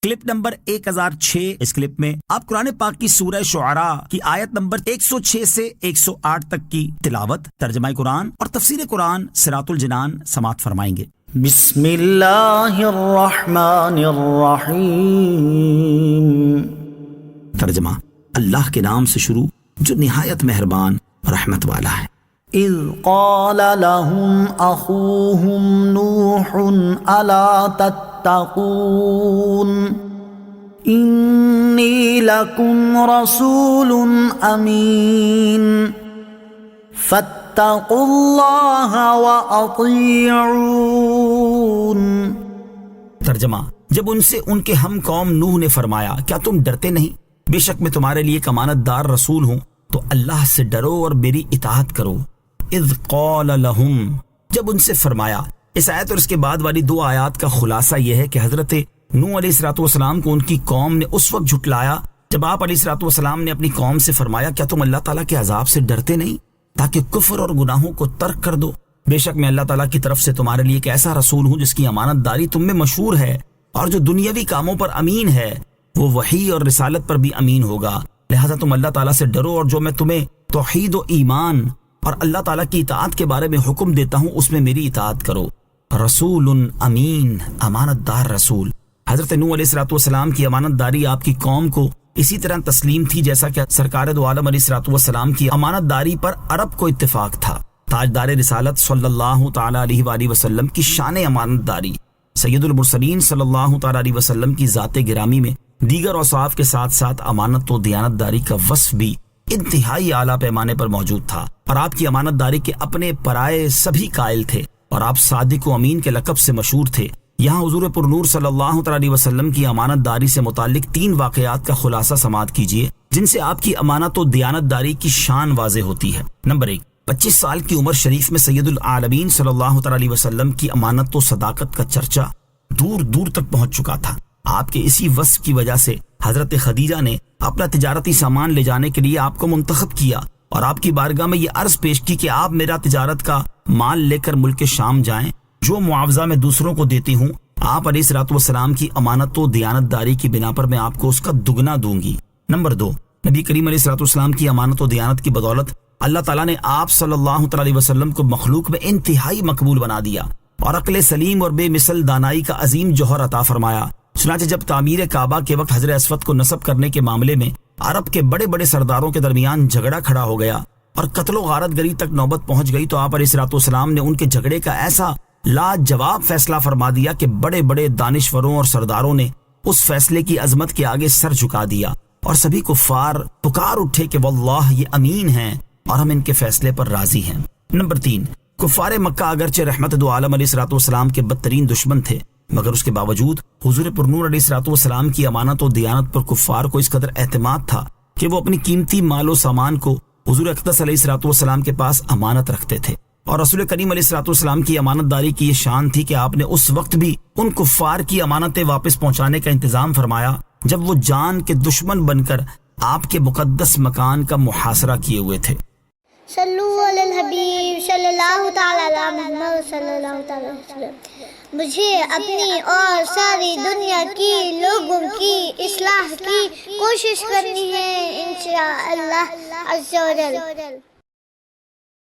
Clip number 1006۔ اس clip میں آپ قرآن پاک کی سورہ شعراء کی آیت نمبر 106 سے 108 تک کی تلاوت، ترجمہ قرآن اور تفسیر قرآن صراط الجنان سماعت فرمائیں گے۔ بسم اللہ الرحمن الرحیم۔ ترجمہ: اللہ کے نام سے شروع جو نہایت مہربان رحمت والا ہے۔ اذ قال لهم اخوهم نوح الا تتقون انی لکم رسول امین فاتقوا اللہ واطیعون۔ ترجمہ: جب ان سے ان کے ہم قوم نوح نے فرمایا کیا تم ڈرتے نہیں، بے شک میں تمہارے لیے ایک امانت دار رسول ہوں، تو اللہ سے ڈرو اور میری اطاعت کرو۔ اذ قال لهم، جب ان سے فرمایا۔ اس آیت اور اس کے بعد والی دو آیات کا خلاصہ یہ ہے کہ حضرت نوح علیہ الصلوۃ والسلام کو ان کی قوم نے اس وقت جھٹلایا جب آپ علیہ الصلوۃ والسلام نے اپنی قوم سے فرمایا کیا تم اللہ تعالیٰ کے عذاب سے ڈرتے نہیں تاکہ کفر اور گناہوں کو ترک کر دو، بے شک میں اللہ تعالیٰ کی طرف سے تمہارے لیے ایک ایسا رسول ہوں جس کی امانت داری تم میں مشہور ہے، اور جو دنیاوی کاموں پر امین ہے وہ وحی اور رسالت پر بھی امین ہوگا، لہذا تم اللہ تعالیٰ سے ڈرو، اور جو میں تمہیں توحید و ایمان اور اللہ تعالیٰ کی اطاعت کے بارے میں حکم دیتا ہوں اس میں میری اطاعت کرو۔ رسول امین، امانت دار رسول۔ حضرت نوح علیہ الصلوۃ والسلام کی امانت داری آپ کی قوم کو اسی طرح تسلیم تھی جیسا کہ سرکار دو عالم علیہ الصلوۃ والسلام کی امانت داری پر عرب کو اتفاق تھا۔ تاجدار رسالت صلی اللہ تعالی علیہ وآلہ وسلم کی شان امانت داری، سید المرسلین صلی اللہ تعالی علیہ وسلم کی ذات گرامی میں دیگر اوصاف کے ساتھ ساتھ امانت و دیانت داری کا وصف بھی انتہائی اعلیٰ پیمانے پر موجود تھا، اور آپ کی امانت داری کے اپنے پرائے سبھی قائل تھے، اور آپ صادق و امین کے لقب سے مشہور تھے۔ یہاں حضور پرنور صلی اللہ تعالی علیہ وسلم کی امانت داری سے متعلق 3 واقعات کا خلاصہ سماعت کیجیے جن سے آپ کی امانت و دیانت داری کی شان واضح ہوتی ہے۔ نمبر 1، 25 سال کی عمر شریف میں سید العالمین صلی اللہ تعالی علیہ وسلم کی امانت و صداقت کا چرچا دور دور تک پہنچ چکا تھا۔ آپ کے اسی وصف کی وجہ سے حضرت خدیجہ نے اپنا تجارتی سامان لے جانے کے لیے آپ کو منتخب کیا اور آپ کی بارگاہ میں یہ عرض پیش کی کہ آپ میرا تجارت کا مال لے کر ملک شام جائیں، جو معاوضہ میں دوسروں کو دیتی ہوں آپ علیہ الصلوۃ والسلام کی امانت و دیانت داری کی بنا پر میں آپ کو اس کا دگنا دوں گی۔ نمبر 2، نبی کریم علیہ الصلوۃ والسلام کی امانت و دیانت کی بدولت اللہ تعالیٰ نے آپ صلی اللہ تعالی علیہ وسلم کو مخلوق میں انتہائی مقبول بنا دیا اور عقل سلیم اور بے مثل دانائی کا عظیم جوہر عطا فرمایا۔ چنانچہ جب تعمیر کعبہ کے وقت حجر اسود کو نصب کرنے کے معاملے میں عرب کے بڑے بڑے سرداروں کے درمیان جھگڑا کھڑا ہو گیا اور قتل و غارت گری تک نوبت پہنچ گئی، تو آپ علیہ الصلوۃ والسلام نے ان کے جھگڑے کا ایسا لاجواب فیصلہ فرما دیا کہ بڑے بڑے دانشوروں اور سرداروں نے اس فیصلے کی عظمت کے آگے سر جھکا دیا، اور سبھی کفار پکار اٹھے کہ واللہ یہ امین ہیں اور ہم ان کے فیصلے پر راضی ہیں۔ نمبر 3، کفار مکہ اگرچہ رحمت دو عالم علیہ الصلوۃ والسلام کے بدترین دشمن تھے، مگر اس کے باوجود حضور پرنور علیہ الصلوۃ والسلام کی امانت و دیانت پر کفار کو اس قدر اعتماد تھا کہ وہ اپنی قیمتی مال و سامان کو حضور اقدس علیہ الصلوۃ والسلام کے پاس امانت رکھتے تھے، اور رسول کریم علیہ الصلوۃ والسلام کی امانت داری کی یہ شان تھی کہ آپ نے اس وقت بھی ان کفار کی امانتیں واپس پہنچانے کا انتظام فرمایا جب وہ جان کے دشمن بن کر آپ کے مقدس مکان کا محاصرہ کیے ہوئے تھے۔ صلو علی الحبیب صلی اللہ تعالی علی محمد صلی اللہ تعالی علیہ وسلم۔ مجھے اپنی اور ساری دنیا کی لوگوں کی اصلاح کی کوشش کرنی ہے انشاءاللہ عز و جل۔